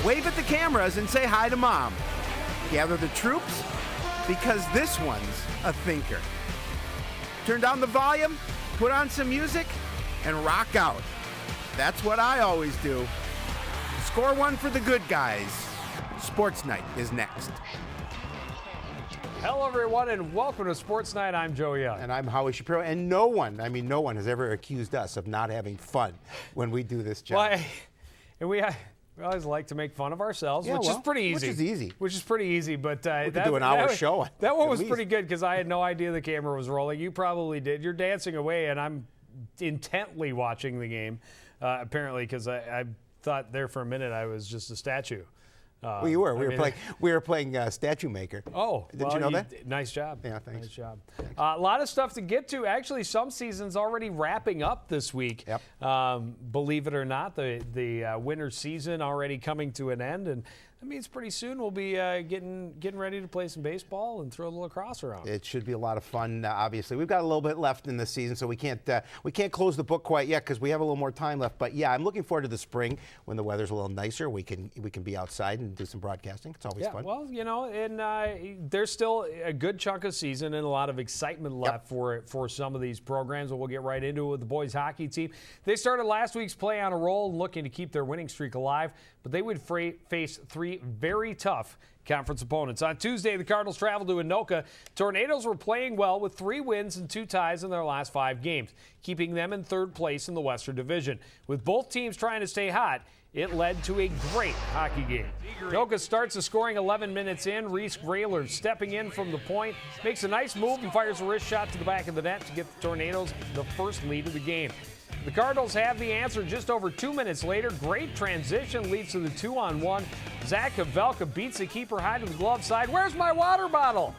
wave at the cameras and say hi to Mom. Gather the troops, because this one's a thinker. Turn down the volume, put on some music, and rock out. That's what I always do. Score one for the good guys. Sports Night is next. Hello, everyone, and welcome to Sports Night. I'm Joe Young. And I'm Howie Shapiro. And no one has ever accused us of not having fun when we do this job. Well, and we always like to make fun of ourselves, which is pretty easy. Which is easy. But we could do an hour show. That one was pretty good because I had no idea the camera was rolling. You probably did. You're dancing away, and I'm intently watching the game, apparently, because I thought there for a minute I was just a statue. Well, you were. We were playing Statue Maker. Oh, did you know that? Nice job. Yeah, thanks. Nice job. A lot of stuff to get to. Actually, some seasons already wrapping up this week. Yep. Believe it or not, the winter season already coming to an end, and that means pretty soon we'll be getting ready to play some baseball and throw the lacrosse around. It should be a lot of fun. Obviously, we've got a little bit left in the season, so we can't close the book quite yet because we have a little more time left. But yeah, I'm looking forward to the spring when the weather's a little nicer. We can be outside and do some broadcasting. It's always fun. Well, and there's still a good chunk of season and a lot of excitement left for some of these programs. And we'll get right into it with the boys hockey team. They started last week's play on a roll, looking to keep their winning streak alive, but they would face three very tough conference opponents. On Tuesday, the Cardinals traveled to Anoka. Tornadoes were playing well with 3 wins and 2 ties in their last 5 games, keeping them in 3rd place in the Western Division. With both teams trying to stay hot, it led to a great hockey game. Anoka starts the scoring 11 minutes in. Reese Rayler stepping in from the point, makes a nice move and fires a wrist shot to the back of the net to get the Tornadoes the first lead of the game. The Cardinals have the answer just over 2 minutes later. Great transition leads to the 2-on-1. Zach Kavelka beats the keeper high to the glove side. Where's my water bottle?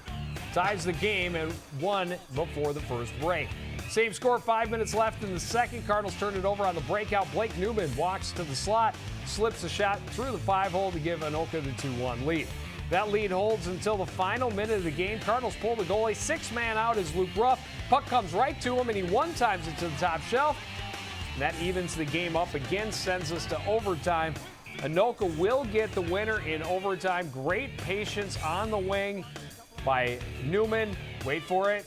Ties the game at 1 before the first break. Same score, 5 minutes left in the second. Cardinals turn it over on the breakout. Blake Newman walks to the slot, slips a shot through the 5-hole to give Anoka the 2-1 lead. That lead holds until the final minute of the game. Cardinals pull the goalie. 6-man out is Luke Ruff. Puck comes right to him, and he one-times it to the top shelf. That evens the game up again, sends us to overtime. Anoka will get the winner in overtime. Great patience on the wing by Newman. Wait for it.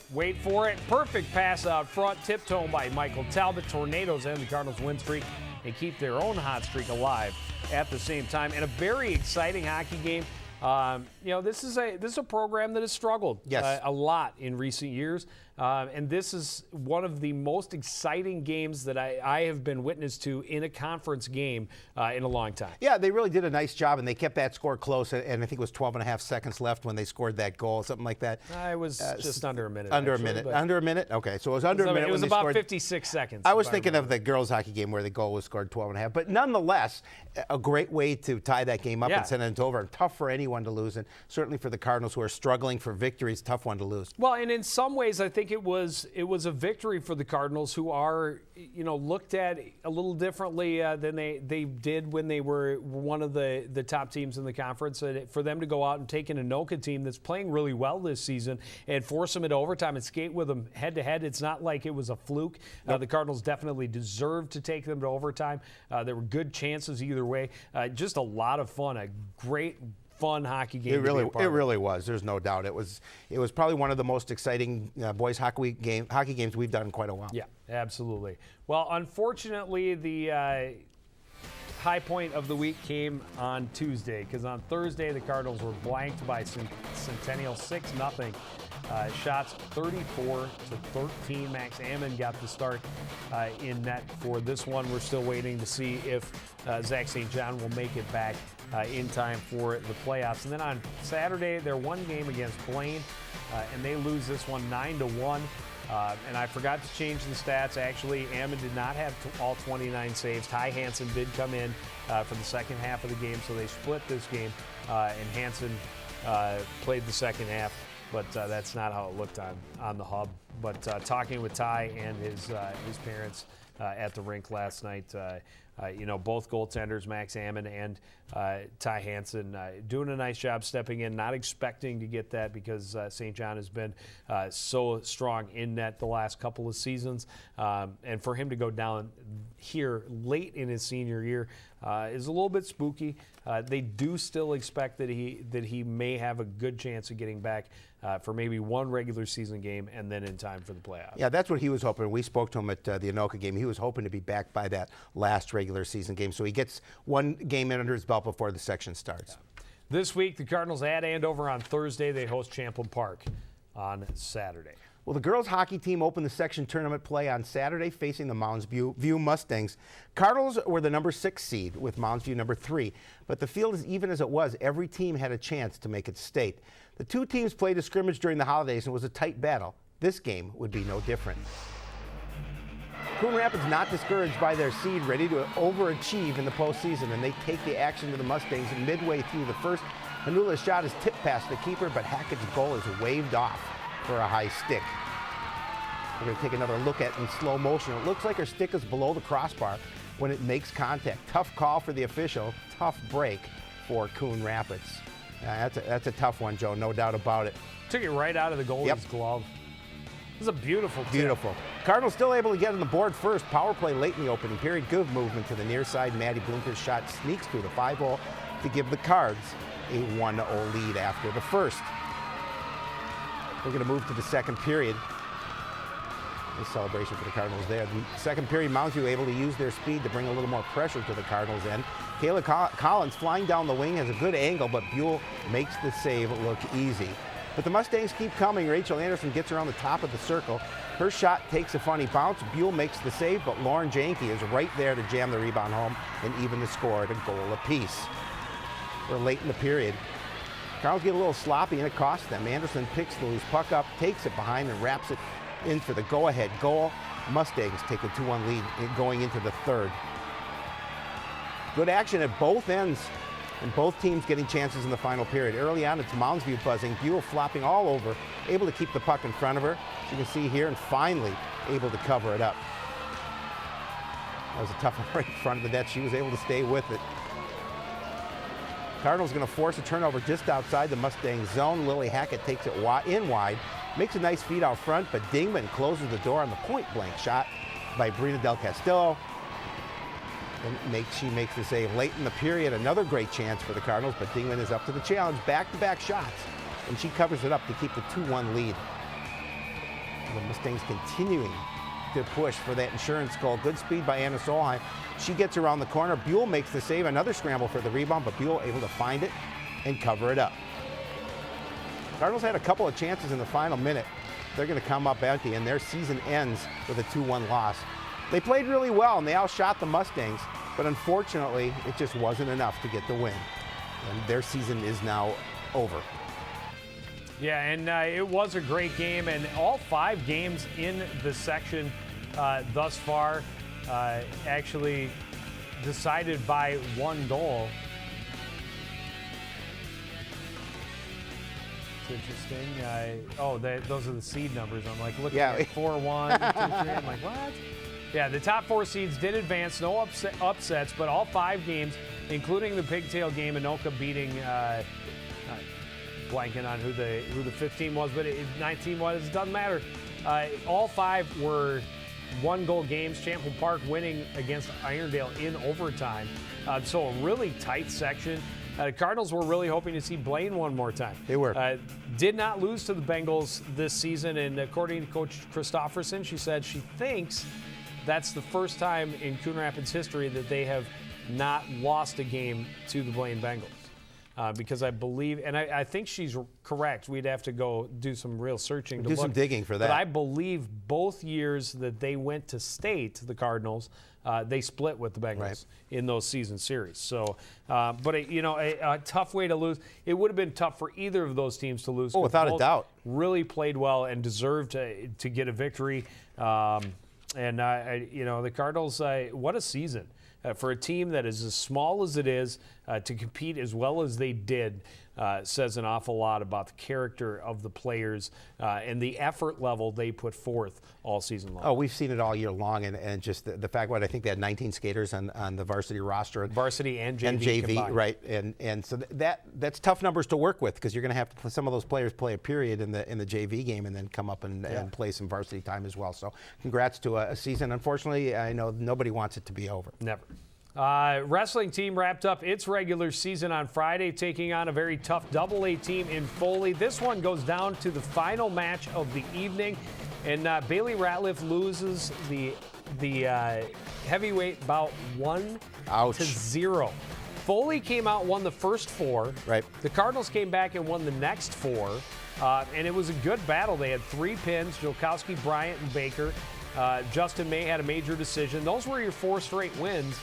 Perfect pass out front, tipped home by Michael Talbot. Tornadoes end the Cardinals' win streak and keep their own hot streak alive at the same time. And a very exciting hockey game. This is a program that has struggled a lot in recent years. And this is one of the most exciting games that I have been witness to in a conference game in a long time. Yeah, they really did a nice job, and they kept that score close, and I think it was 12 and a half seconds left when they scored that goal, something like that. It was just under a minute. Under a minute? Okay, so it was under a minute. It was about 56 seconds. I was thinking of the girls' hockey game where the goal was scored 12 and a half. But nonetheless, a great way to tie that game up and send it over. Tough for anyone to lose, and certainly for the Cardinals who are struggling for victories, tough one to lose. Well, and in some ways, I think it was a victory for the Cardinals, who are, looked at a little differently than they did when they were one of the top teams in the conference. And for them to go out and take an Anoka team that's playing really well this season and force them into overtime and skate with them head-to-head, it's not like it was a fluke. The Cardinals definitely deserved to take them to overtime. There were good chances either way. Just a lot of fun, a great fun hockey game. It really was. There's no doubt. It was probably one of the most exciting boys hockey games we've done in quite a while. Yeah, absolutely. Well, unfortunately, the high point of the week came on Tuesday, because on Thursday the Cardinals were blanked by Centennial 6-0. Shots 34-13. Max Ammon got the start in net for this one. We're still waiting to see if Zach St. John will make it back in time for the playoffs. And then on Saturday, their one game against Blaine, and they lose this one 9-1. And I forgot to change the stats. Actually, Ammon did not have all 29 saves. Ty Hansen did come in for the second half of the game, so they split this game, and Hansen played the second half. But that's not how it looked on the hub. But talking with Ty and his parents at the rink last night, both goaltenders, Max Ammon and Ty Hansen, doing a nice job stepping in, not expecting to get that because St. John has been so strong in net the last couple of seasons. And for him to go down here late in his senior year is a little bit spooky. They do still expect that he may have a good chance of getting back for maybe one regular season game and then in time for the playoffs. Yeah, that's what he was hoping. We spoke to him at the Anoka game. He was hoping to be back by that last regular season game, so he gets one game in under his belt before the section starts. Yeah. This week, the Cardinals at Andover on Thursday. They host Champlin Park on Saturday. Well, the girls hockey team opened the section tournament play on Saturday facing the Mounds View Mustangs. Cardinals were the number 6 seed with Mounds View number 3, but the field, as even as it was, every team had a chance to make it state. The two teams played a scrimmage during the holidays and it was a tight battle. This game would be no different. Coon Rapids not discouraged by their seed, ready to overachieve in the postseason, and they take the action to the Mustangs midway through the first. Hanula's shot is tipped past the keeper, but Hackett's goal is waved off for a high stick. We're going to take another look at it in slow motion. It looks like her stick is below the crossbar when it makes contact. Tough call for the official. Tough break for Coon Rapids. That's a tough one, Joe, no doubt about it. Took it right out of the goalie's glove. This is a beautiful tip. Beautiful. Cardinals still able to get on the board first. Power play late in the opening period. Good movement to the near side. Maddie Bloomker's shot sneaks through the 5-hole to give the Cards a 1-0 lead after the first. We're going to move to the second period. Nice celebration for the Cardinals there. The second period, Mounds View able to use their speed to bring a little more pressure to the Cardinals' end. Kayla Collins flying down the wing has a good angle, but Buell makes the save look easy. But the Mustangs keep coming. Rachel Anderson gets around the top of the circle. Her shot takes a funny bounce. Buell makes the save, but Lauren Janke is right there to jam the rebound home and even the score at a goal apiece. We're late in the period. Cardinals get a little sloppy and it costs them. Anderson picks the loose puck up, takes it behind and wraps it in for the go-ahead goal. Mustangs take a 2-1 lead going into the third. Good action at both ends and both teams getting chances in the final period. Early on, it's Mounds View buzzing. Buell flopping all over, able to keep the puck in front of her. As you can see here, and finally able to cover it up. That was a tough one right in front of the net. She was able to stay with it. Cardinals going to force a turnover just outside the Mustang zone. Lily Hackett takes it in wide, makes a nice feed out front, but Dingman closes the door on the point-blank shot by Brina Del Castillo. And she makes the save late in the period. Another great chance for the Cardinals, but Dingman is up to the challenge. Back-to-back shots, and she covers it up to keep the 2-1 lead. And the Mustangs continuing to push for that insurance goal. Good speed by Anna Solheim. She gets around the corner. Buell makes the save. Another scramble for the rebound, but Buell able to find it and cover it up. Cardinals had a couple of chances in the final minute. They're going to come up empty, and their season ends with a 2-1 loss. They played really well, and they outshot the Mustangs, but unfortunately, it just wasn't enough to get the win. And their season is now over. Yeah, and it was a great game, and all 5 games in the section thus far actually decided by 1 goal. It's interesting. Those are the seed numbers. I'm like looking at 4-1, 2-3. I'm like, what? Yeah, the top 4 seeds did advance. No upsets, but all 5 games, including the pigtail game, Anoka beating. Blanking on who the 15 was, but 19 was. It doesn't matter. All 5 were 1-goal games. Champlin Park winning against Irondale in overtime. So a really tight section. The Cardinals were really hoping to see Blaine one more time. They were. Did not lose to the Bengals this season, and according to Coach Christofferson, she said she thinks that's the first time in Coon Rapids history that they have not lost a game to the Blaine Bengals. Because I believe, and I think she's correct, we'd have to go do some real searching to do some digging for that. But I believe both years that they went to state, the Cardinals, they split with the Bengals in those season series. So, but a tough way to lose. It would have been tough for either of those teams to lose. Oh, without a doubt. Really played well and deserved to get a victory. The Cardinals, what a season. For a team that is as small as it is, to compete as well as they did says an awful lot about the character of the players and the effort level they put forth all season long. Oh, we've seen it all year long, and just the fact that I think they had 19 skaters on the varsity roster. Varsity and JV. And JV, combined. right. And so that's tough numbers to work with, because you're going to have to some of those players play a period in the JV game and then come up and play some varsity time as well. So congrats to a season. Unfortunately, I know nobody wants it to be over. Never. Wrestling team wrapped up its regular season on Friday, taking on a very tough AA team in Foley. This one goes down to the final match of the evening, and Bailey Ratliff loses the heavyweight bout 1-0. Foley came out, won the first 4. Right. The Cardinals came back and won the next 4, and it was a good battle. They had 3 pins: Jolkowski, Bryant, and Baker. Justin May had a major decision. Those were your 4 straight wins.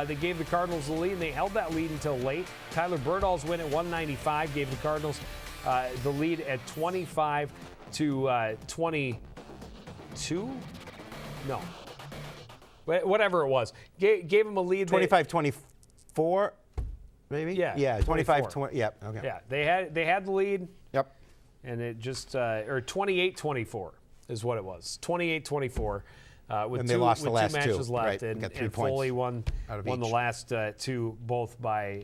They gave the Cardinals the lead, and they held that lead until late. Tyler Birdall's win at 195 gave the Cardinals the lead at 25 to 22. No, whatever it was, gave them a lead. 25-24, maybe. Yeah. 25-20. Yeah. Okay. Yeah, they had the lead. Yep. And it just or 28-24 is what it was. 28-24. And they lost the last 2 matches 2. left, Right. and Foley won the last 2, both by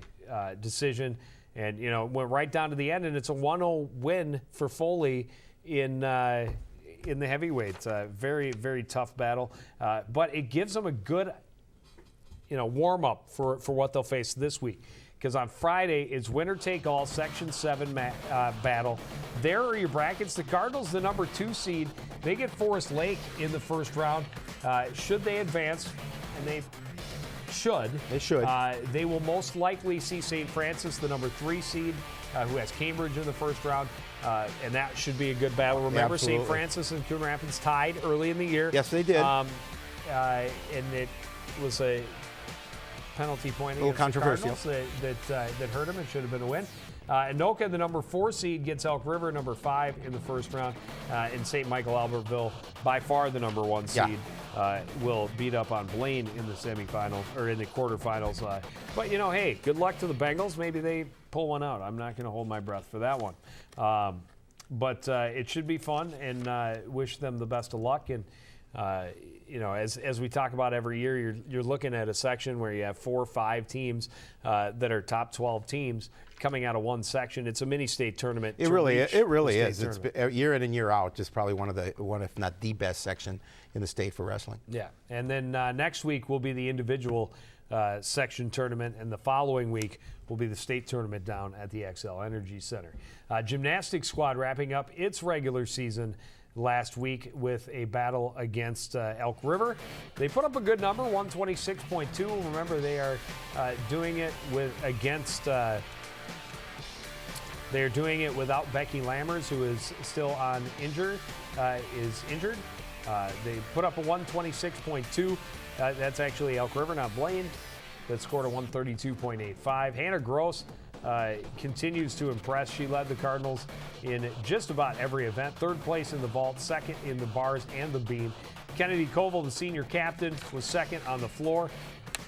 decision, and went right down to the end. And it's a 1-0 win for Foley in the heavyweights. Very, very tough battle, but it gives them a good warm up for what they'll face this week. Because on Friday, it's winner take all Section 7 battle. There are your brackets. The Cardinals, the number 2 seed, they get Forest Lake in the first round. Should they advance, and they should. They will most likely see St. Francis, the number 3 seed, who has Cambridge in the first round. And that should be a good battle. Remember, St. Francis and Coon Rapids tied early in the year. Yes, they did. And it was a penalty point a little controversial that hurt him and should have been a win. Anoka, the number 4 seed, gets Elk River, number 5 in the first round. And St. Michael Albertville, by far the number 1 seed, will beat up on Blaine in the semifinals or in the quarterfinals. But hey, good luck to the Bengals. Maybe they pull one out. I'm not going to hold my breath for that one. But it should be fun, and wish them the best of luck. And as we talk about every year, you're looking at a section where you have 4 or 5 teams that are top 12 teams coming out of one section. It's a mini state tournament. It really is. It's year in and year out, just probably one, if not the best section in the state for wrestling. Yeah, and then next week will be the individual section tournament, and the following week will be the state tournament down at the XL Energy Center. Gymnastics squad wrapping up its regular season last week with a battle against Elk River. They put up a good number, 126.2. Remember, they are doing it without Becky Lammers, who is still injured. They put up a 126.2. That's actually Elk River, not Blaine, that scored a 132.85. Hannah Gross continues to impress. She led the Cardinals in just about every event. 3rd place in the vault, 2nd in the bars and the beam. Kennedy Koval, the senior captain, was 2nd on the floor.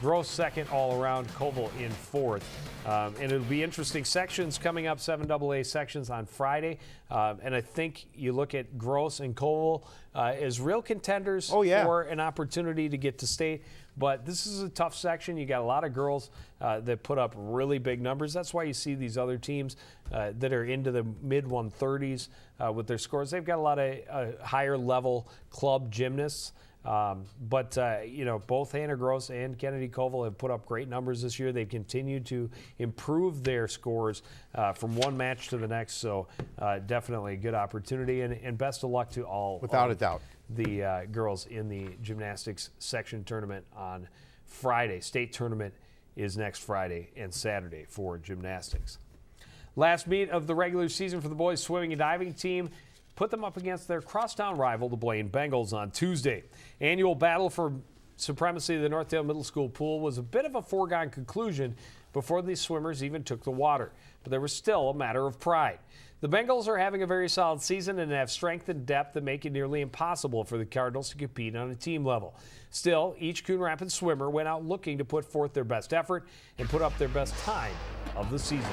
Gross 2nd all around, Koval in 4th. And it'll be interesting sections coming up, 7AA sections on Friday. And I think you look at Gross and Koval as real contenders for an opportunity to get to state. But this is a tough section. You got a lot of girls that put up really big numbers. That's why you see these other teams that are into the mid-130s with their scores. They've got a lot of higher level club gymnasts. But both Hannah Gross and Kennedy Koval have put up great numbers this year. They've continued to improve their scores from one match to the next. So definitely a good opportunity, and best of luck to all. Without a doubt. The girls in the gymnastics section tournament on Friday. State tournament is next Friday and Saturday for gymnastics. Last meet of the regular season for the boys swimming and diving team put them up against their crosstown rival, the Blaine Bengals, on Tuesday. Annual battle for supremacy of the Northdale Middle School pool was a bit of a foregone conclusion before these swimmers even took the water, but there was still a matter of pride. The Bengals are having a very solid season and have strength and depth that make it nearly impossible for the Cardinals to compete on a team level. Still, each Coon Rapids swimmer went out looking to put forth their best effort and put up their best time of the season.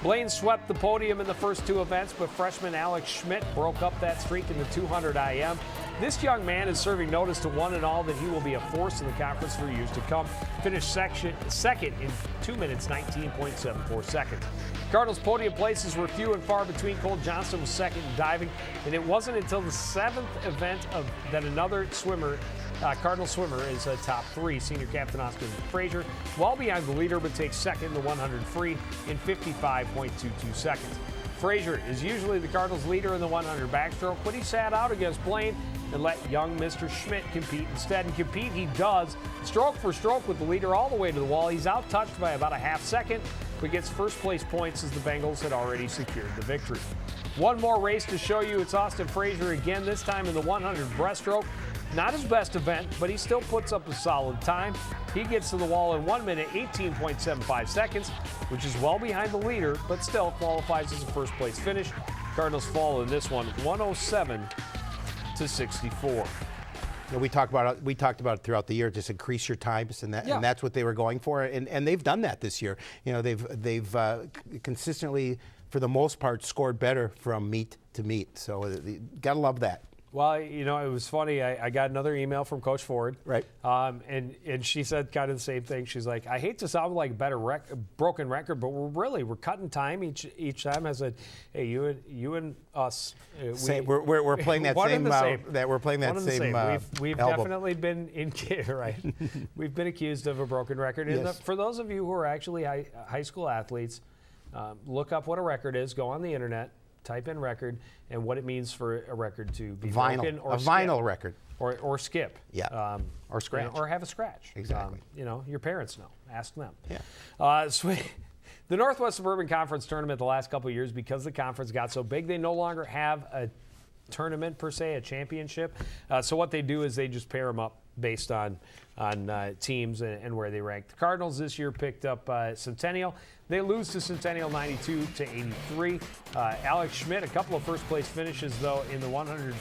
Blaine swept the podium in the first two events, but freshman Alex Schmidt broke up that streak in the 200 IM. This young man is serving notice to one and all that he will be a force in the conference for years to come. Finished second in 2 minutes, 19.74 seconds. Cardinals' podium places were few and far between. Cole Johnson was second in diving, and it wasn't until the seventh event that another swimmer, Cardinal swimmer, is a top three. Senior captain Austin Frazier, well behind the leader, but takes second in the 100 free in 55.22 seconds. Frazier is usually the Cardinals' leader in the 100 backstroke, but he sat out against Blaine and let young Mr. Schmidt compete instead. And compete he does, stroke for stroke with the leader all the way to the wall. He's out-touched by about a half second, but gets first place points as the Bengals had already secured the victory. One more race to show you. It's Austin Frazier again, this time in the 100 breaststroke. Not his best event, but he still puts up a solid time. He gets to the wall in 1 minute, 18.75 seconds, which is well behind the leader, but still qualifies as a first place finish. Cardinals fall in this one, 107-64. We talked about it throughout the year. Just increase your times, and that's what they were going for, and they've done that this year. They've consistently, for the most part, scored better from meet to meet. So you gotta love that. Well, it was funny. I got another email from Coach Ford. Right. And she said kind of the same thing. She's like, I hate to sound like a broken record, but we're cutting time each time. I said, hey, you and us. We're playing that same. We're playing that same. We've album. Definitely been right. We've been accused of a broken record. Yes. And for those of you who are actually high school athletes, look up what a record is. Go on the internet. Type in record and what it means for a record to be broken or vinyl record or skip. Yeah. Or scratch. Or have a scratch. Exactly. Your parents know. Ask them. Yeah. The Northwest Suburban Conference tournament the last couple of years, because the conference got so big, they no longer have a tournament per se, a championship. So what they do is they just pair them up based on teams and where they rank. The Cardinals this year picked up Centennial. They lose to Centennial 92-83. Alex Schmidt, a couple of first place finishes though in the 100,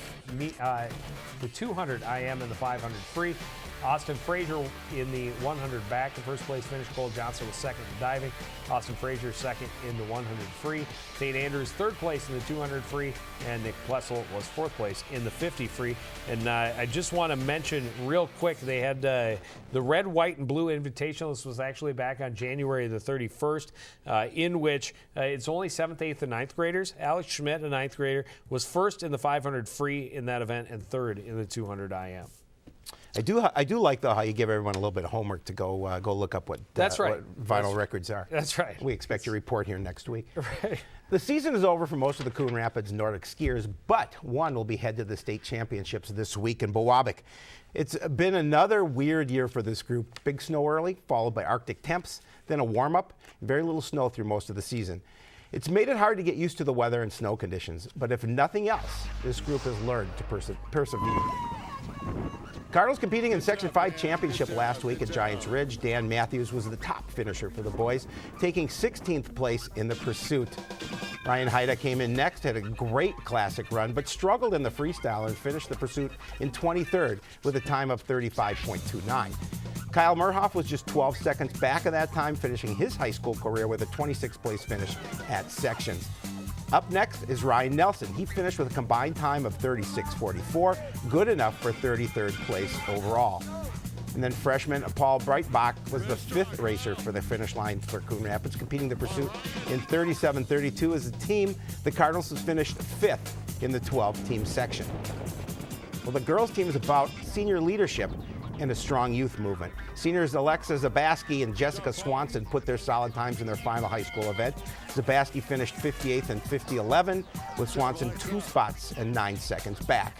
the 200 IM and the 500 free. Austin Frazier in the 100 back, the first place finish. Cole Johnson was second in diving. Austin Frazier second in the 100 free. St. Andrews third place in the 200 free, and Nick Plessel was fourth place in the 50 free. And I just want to mention real quick, they had the red, white, and blue invitational. This was actually back on January the 31st, in which it's only 7th, 8th, and 9th graders. Alex Schmidt, a 9th grader, was first in the 500 free in that event and third in the 200 IM. I do like though how you give everyone a little bit of homework to go look up what vinyl records are. That's right. We expect your report here next week. Right. The season is over for most of the Coon Rapids Nordic skiers, but one will be headed to the state championships this week in Bowabic. It's been another weird year for this group. Big snow early, followed by Arctic temps, then a warm-up, very little snow through most of the season. It's made it hard to get used to the weather and snow conditions, but if nothing else, this group has learned to persevere. Cardinals competing in Section 5 championship last week at Giants Ridge. Dan Matthews was the top finisher for the boys, taking 16th place in the pursuit. Ryan Haida came in next, had a great classic run, but struggled in the freestyle and finished the pursuit in 23rd with a time of 35.29. Kyle Murhoff was just 12 seconds back of that time, finishing his high school career with a 26th place finish at sections. Up next is Ryan Nelson. He finished with a combined time of 36.44, good enough for 33rd place overall. And then freshman Paul Breitbach was the 5th racer for the finish line for Coon Rapids, competing the pursuit in 37.32. As a team, the Cardinals has finished 5th in the 12-team section. Well, the girls' team is about senior leadership and a strong youth movement. Seniors Alexa Zabaski and Jessica Swanson put their solid times in their final high school event. Zabaski finished 58th and 50.11, with Swanson 2 spots and 9 seconds back.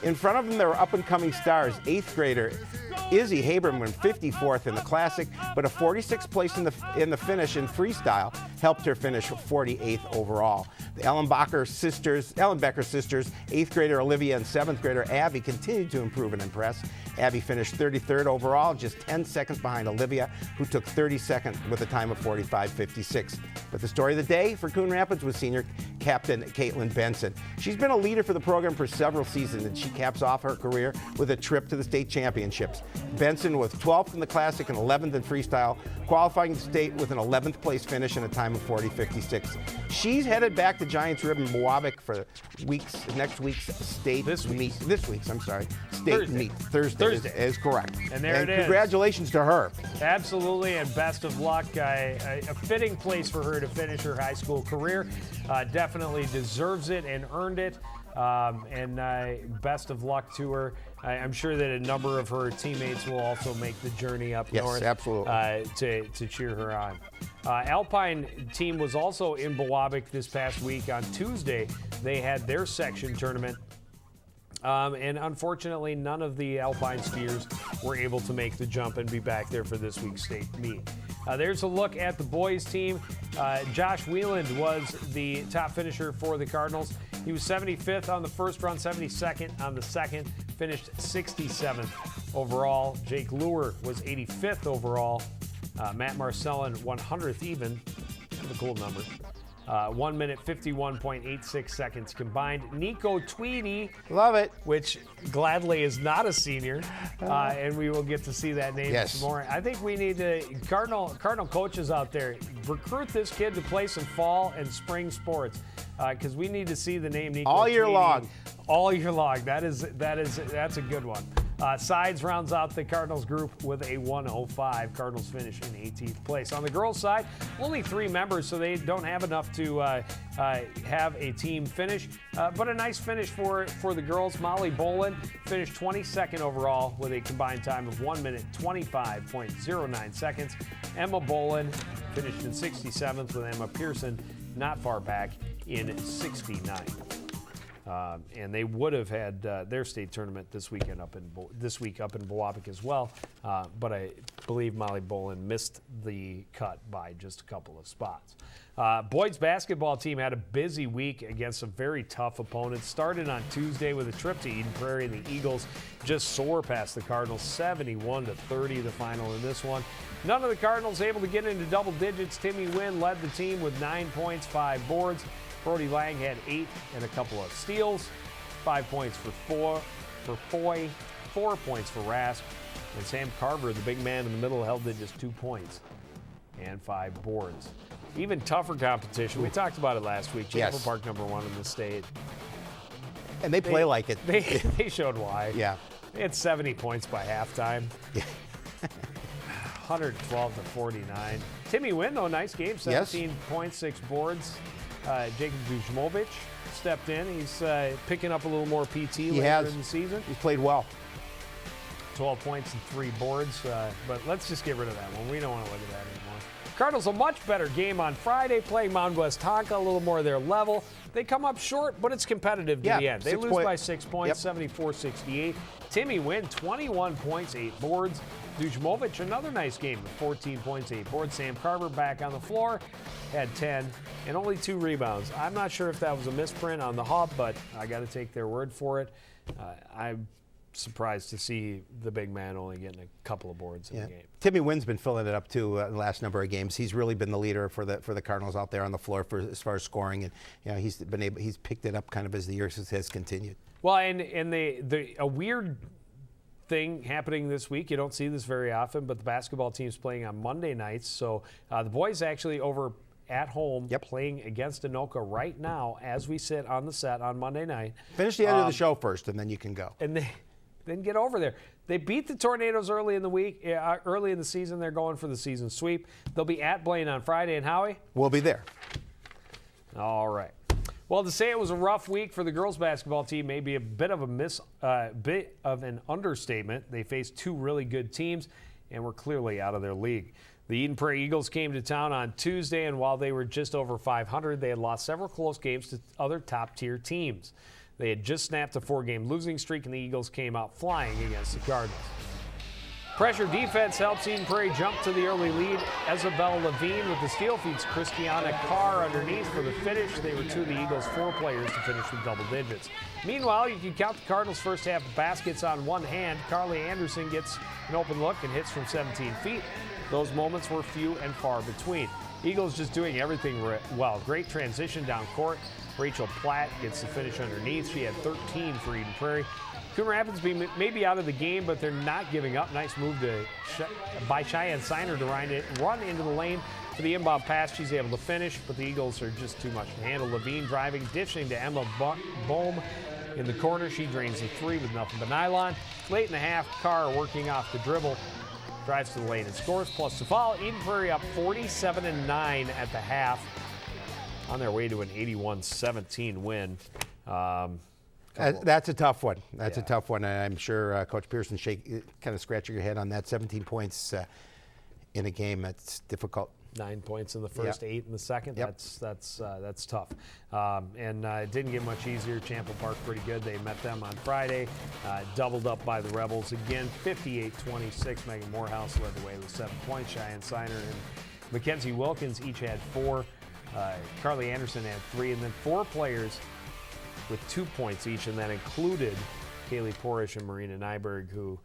In front of them, there were up-and-coming stars. 8th grader Izzy Haberman went 54th in the Classic, but a 46th place in the finish in freestyle. helped her finish 48th overall. The Ellenbecker sisters, 8th grader Olivia and 7th grader Abby continued to improve and impress. Abby finished 33rd overall, just 10 seconds behind Olivia, who took 32nd with a time of 45:56. But the story of the day for Coon Rapids was senior captain Caitlin Benson. She's been a leader for the program for several seasons, and she caps off her career with a trip to the state championships. Benson was 12th in the Classic and 11th in freestyle, qualifying to state with an 11th place finish and a time of 40:56. She's headed back to Giants Rib in Mowabic for next week's state meet. This week's state Thursday. meet. Thursday is correct. And there it is. Congratulations to her. Absolutely, and best of luck. A fitting place for her to finish her high school career. Definitely deserves it and earned it. And best of luck to her. I'm sure that a number of her teammates will also make the journey up north. Yes, absolutely. To cheer her on. Alpine team was also in Mowabic this past week. On Tuesday, they had their section tournament. And unfortunately, none of the Alpine skiers were able to make the jump and be back there for this week's state meet. There's a look at the boys team. Josh Wieland was the top finisher for the Cardinals. He was 75th on the first run, 72nd on the second, finished 67th overall. Jake Luer was 85th overall. Matt Marcellin, 100th even. Kind of a cool number. 1 minute, 51.86 seconds combined. Nico Tweedy. Love it. Which gladly is not a senior. And we will get to see that name some more. I think we need to, Cardinal coaches out there, recruit this kid to play some fall and spring sports. Because we need to see the name Nico all year Tweedy long. All year long. That's a good one. Sides rounds out the Cardinals group with a 105. Cardinals finish in 18th place. On the girls' side, only 3 members, so they don't have enough to have a team finish. But a nice finish for the girls. Molly Bolin finished 22nd overall with a combined time of 1 minute, 25.09 seconds. Emma Bolin finished in 67th with Emma Pearson not far back in 69th. And they would have had their state tournament this week up in Mowabic as well. But I believe Molly Bolin missed the cut by just a couple of spots. Boys basketball team had a busy week against some very tough opponents. Started on Tuesday with a trip to Eden Prairie, and the Eagles just soar past the Cardinals, 71-30 the final in this one. None of the Cardinals able to get into double digits. Timmy Wynn led the team with 9 points, 5 boards. Brody Lang had 8 and a couple of steals, 5 points for Foy, 4 points for Rask, and Sam Carver, the big man in the middle, held it just 2 points and 5 boards. Even tougher competition. We talked about it last week. Chapel Park #1 in the state. And they play like it. They showed why. Yeah. They had 70 points by halftime. Yeah. 112-49. Timmy Wynn, though, nice game. 17 points, 6 boards. Jacob Dujmovic stepped in. He's picking up a little more PT later in the season. He's played well. 12 points and 3 boards. But let's just get rid of that one. We don't want to look at that anymore. Cardinals a much better game on Friday, playing Mountain West Tonka, a little more their level. They come up short, but it's competitive to the end. They lose by 6 points, 74-68. Timmy Wynn, 21 points, 8 boards. Dujmovic, another nice game with 14 points, 8 boards. Sam Carver back on the floor, had 10 and only 2 rebounds. I'm not sure if that was a misprint on the hub, but I got to take their word for it. I'm surprised to see the big man only getting a couple of boards in the game. Timmy Wynn's been filling it up too the last number of games. He's really been the leader for the Cardinals out there on the floor as far as scoring, and he's picked it up kind of as the year has continued. Well, and a weird thing happening this week. You don't see this very often, but the basketball team's playing on Monday nights. So the boys actually over at home playing against Anoka right now as we sit on the set on Monday night. Finish the end of the show first, and then you can go. And then get over there. They beat the Tornadoes early in the week. Early in the season, they're going for the season sweep. They'll be at Blaine on Friday. And Howie? We'll be there. All right. Well, to say it was a rough week for the girls basketball team may be a bit of an understatement. They faced 2 really good teams and were clearly out of their league. The Eden Prairie Eagles came to town on Tuesday, and while they were just over 500, they had lost several close games to other top-tier teams. They had just snapped a 4-game losing streak, and the Eagles came out flying against the Cardinals. Pressure defense helps Eden Prairie jump to the early lead. Isabel Levine with the steal feeds Christiana Carr underneath for the finish. They were two of the Eagles' 4 players to finish with double digits. Meanwhile, you can count the Cardinals' first half baskets on one hand. Carly Anderson gets an open look and hits from 17 feet. Those moments were few and far between. Eagles just doing everything well. Great transition down court. Rachel Platt gets the finish underneath. She had 13 for Eden Prairie. Coon Rapids may be out of the game, but they're not giving up. Nice move by Cheyenne Siner to run into the lane for the inbound pass. She's able to finish, but the Eagles are just too much to handle. Levine driving, dishing to Emma Bohm in the corner. She drains the 3 with nothing but nylon. Late in the half, Carr working off the dribble, drives to the lane and scores. Plus the foul. Eden Prairie up 47-9 at the half, on their way to an 81-17 win. That's a tough one. That's a tough one. And I'm sure Coach Pearson kind of scratching your head on that. 17 points in a game. That's difficult. 9 points in the first, 8 in the second. Yep. That's tough. And it didn't get much easier. Champlain Park pretty good. They met them on Friday. Doubled up by the Rebels again. 58-26. Megan Morehouse led the way with 7 points. Cheyenne Siner and Mackenzie Wilkins each had 4. Carly Anderson had 3, and then 4 players with 2 points each, and that included Kaylee Porish and Marina Nyberg, who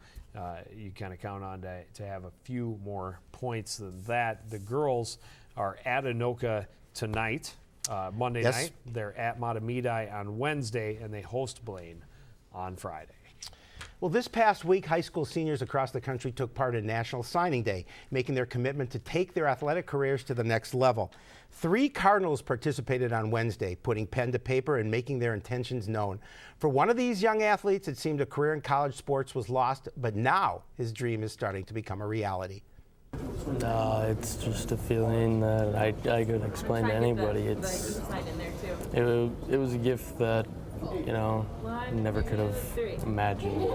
you kind of count on to have a few more points than that. The girls are at Anoka tonight, Monday night. They're at Matamidi on Wednesday, and they host Blaine on Friday. Well, this past week, high school seniors across the country took part in National Signing Day, making their commitment to take their athletic careers to the next level. 3 Cardinals participated on Wednesday, putting pen to paper and making their intentions known. For one of these young athletes, it seemed a career in college sports was lost, but now his dream is starting to become a reality. No, it's just a feeling that I could explain to anybody. It was a gift that, never could have imagined.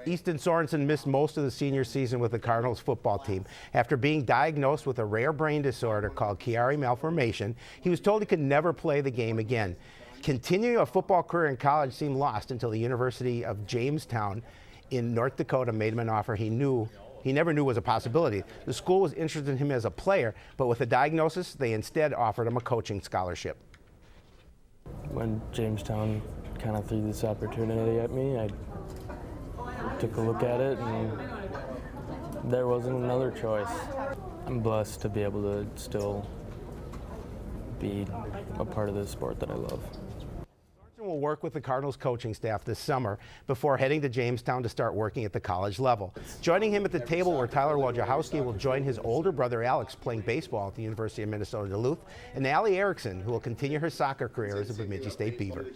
Easton Sorensen missed most of the senior season with the Cardinals football team. After being diagnosed with a rare brain disorder called Chiari malformation, he was told he could never play the game again. Continuing a football career in college seemed lost until the University of Jamestown in North Dakota made him an offer he never knew was a possibility. The school was interested in him as a player, but with a diagnosis, they instead offered him a coaching scholarship. When Jamestown kind of threw this opportunity at me, I took a look at it, and there wasn't another choice. I'm blessed to be able to still be a part of this sport that I love. Sorensen will work with the Cardinals coaching staff this summer before heading to Jamestown to start working at the college level. Joining him at the table were Tyler Wojciechowski will join his older brother Alex playing baseball at the University of Minnesota Duluth, and Allie Erickson, who will continue her soccer career as a Bemidji State Beaver.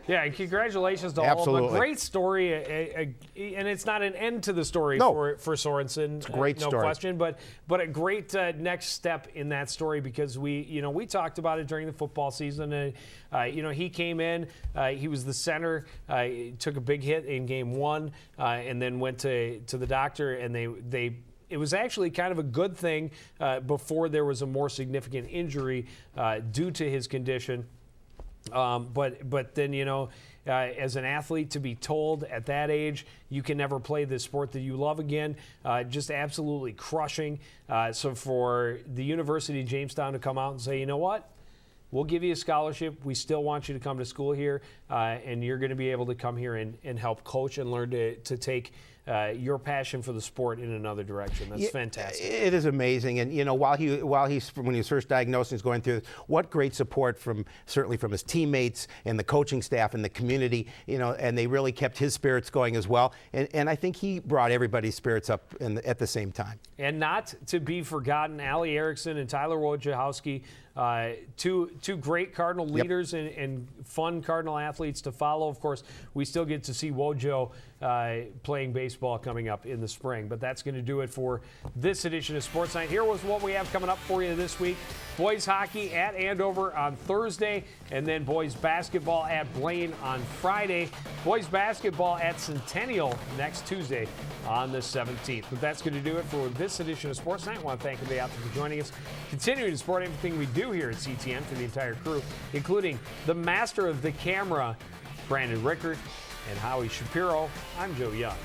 Yeah, and congratulations to all of them. A great story, and it's not an end to the story for Sorensen. It's a great story. No question, but a great next step in that story, because we talked about it during the football season. He came in, he was the center, took a big hit in game 1, and then went to the doctor, and it was actually kind of a good thing before there was a more significant injury due to his condition. But then, as an athlete, to be told at that age you can never play the sport that you love again, just absolutely crushing. So for the University of Jamestown to come out and say, you know what, we'll give you a scholarship. We still want you to come to school here, and you're going to be able to come here and help coach and learn to take your passion for the sport in another direction. That's fantastic. It is amazing, and when he was first diagnosed and was going through this, what great support certainly from his teammates and the coaching staff and the community. And they really kept his spirits going as well. And I think he brought everybody's spirits up at the same time. And not to be forgotten, Allie Erickson and Tyler Wojciechowski, two great Cardinal leaders and fun Cardinal athletes to follow. Of course, we still get to see Wojo playing baseball coming up in the spring. But that's going to do it for this edition of Sports Night. Here was what we have coming up for you this week. Boys hockey at Andover on Thursday, and then boys basketball at Blaine on Friday. Boys basketball at Centennial next Tuesday on the 17th. But that's going to do it for this edition of Sports Night. I want to thank everybody out there for joining us, continuing to support everything we do here at CTN for the entire crew, including the master of the camera, Brandon Rickard, and Howie Shapiro. I'm Joe Young.